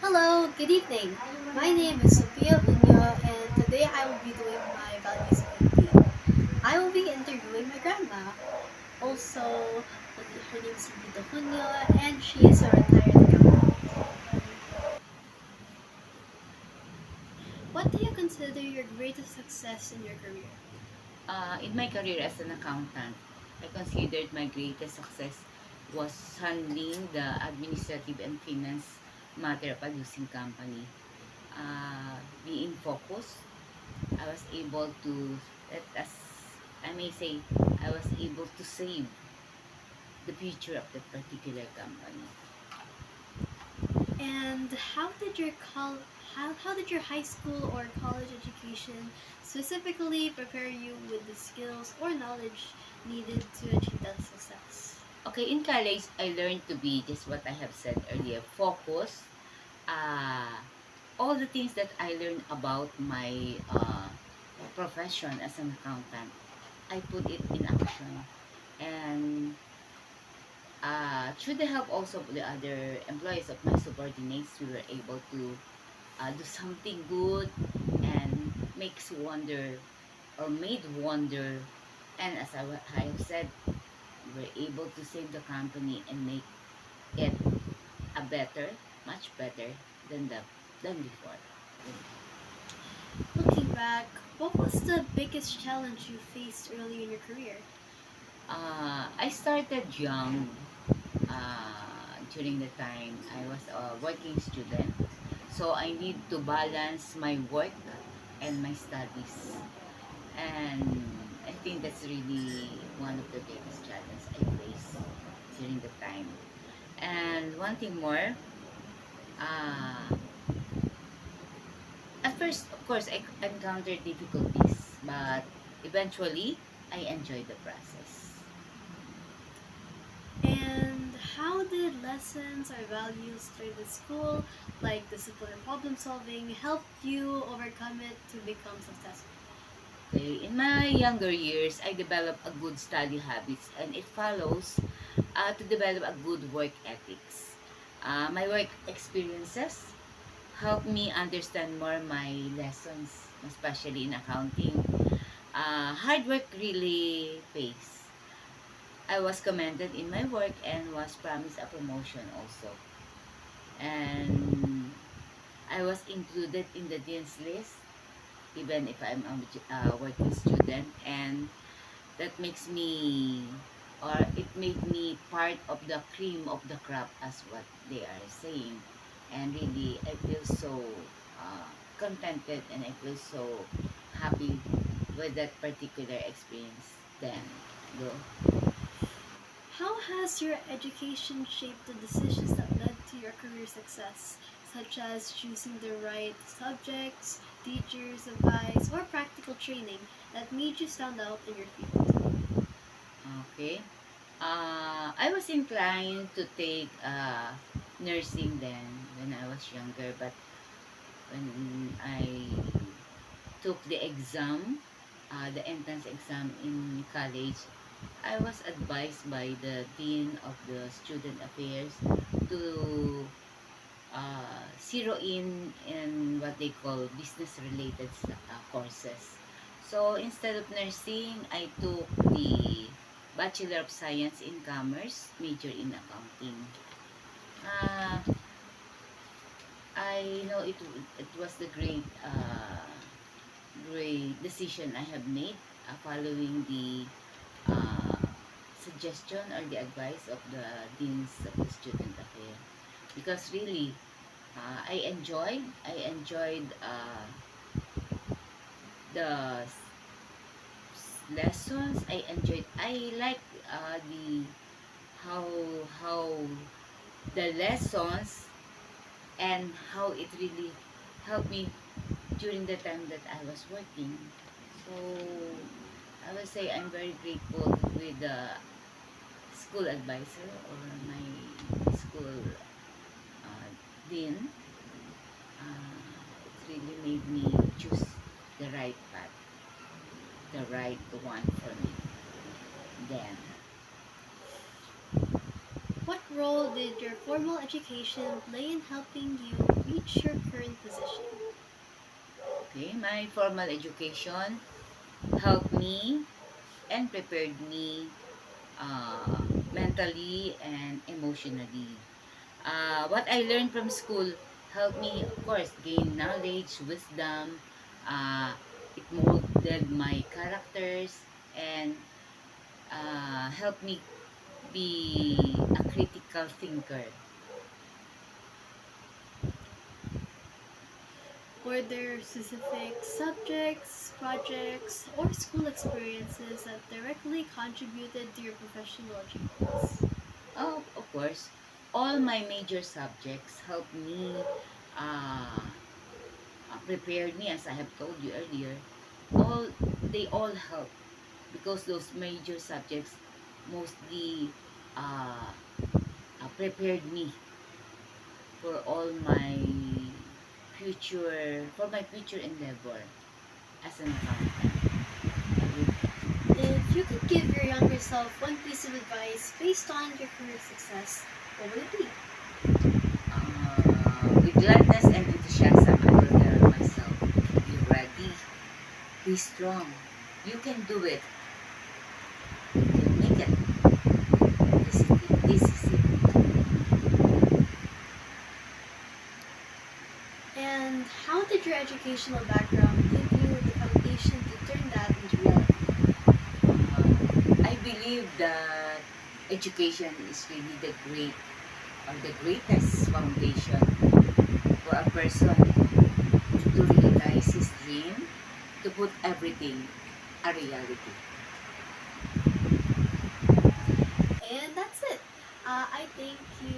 Hello, good evening. My name is Sophia Bunyo, and today I will be doing my values painting. I will be interviewing my grandma. Also, her name is Vito Bunyo, and she is a retired accountant. What do you consider your greatest success in your career? In my career as an accountant, I considered my greatest success was handling the administrative and finance matter of a losing company. Being focused, I was able to, as I may say, I was able to save the future of that particular company. And how did your high school or college education specifically prepare you with the skills or knowledge needed to achieve that success? Okay, in college, I learned to be just what I have said earlier, focus. Uh, all the things that I learned about my profession as an accountant, I put it in action. And through the help also of the other employees of my subordinates, we were able to do something good and makes wonder or made wonder. And as I have said, we were able to save the company and make it a better, much better than than before. Looking back, what was the biggest challenge you faced early in your career? I started young during the time I was a working student. So I need to balance my work and my studies. And I think that's really one of the biggest challenges I face during the time. And one thing more, uh, at first, of course, I encountered difficulties, but eventually, I enjoyed the process. And how did lessons or values learned at school, like discipline and problem solving, help you overcome it to become successful? Okay, in my younger years, I developed a good study habits, and it follows to develop a good work ethics. My work experiences help me understand more my lessons, especially in accounting. Hard work really pays. I was commended in my work and was promised a promotion also. And I was included in the dean's list, even if I'm a working student. And that makes me, or it made me part of the cream of the crop, as what they are saying. And really, I feel so uh, contented and I feel so happy with that particular experience then. Go. How has your education shaped the decisions that led to your career success, such as choosing the right subjects, teachers' advice, or practical training that made you stand out in your field? Okay. I was inclined to take nursing then when I was younger, but when I took the exam, the entrance exam in college, I was advised by the Dean of the Student Affairs to zero in what they call business related courses. So instead of nursing, I took the Bachelor of Science in Commerce, major in accounting. Uh, I know it was the great decision I have made following the uh, suggestion or the advice of the deans of the student affairs, because really I enjoyed the lessons. I like the how the lessons and how it really helped me during the time that I was working. So I would say I'm very grateful with the school advisor or my school uh, dean. It really made me choose the right path, the right one for me then. What role did your formal education play in helping you reach my formal education helped me and prepared me uh, mentally and emotionally. What I learned from school helped me, of course, gain knowledge, wisdom. It molded my characters and helped me be a critical thinker. Were there specific subjects, projects, or school experiences that directly contributed to your professional achievements? Oh, of course, all my major subjects helped me, uh, prepared me, as I have told you earlier. All they all help because those major subjects mostly uh, prepared me for all my future endeavor as an accountant. If you could give your younger self one piece of advice based on your career success, what would it be? With gladness and enthusiasm, I will tell myself, be ready, be strong. You can do it. You can make it. This is it. This is it. And how did your educational background give you the foundation to turn that into reality? I believe that education is really the great or the greatest foundation for a person to realize his dream, to put everything a reality. And that's it. I thank you,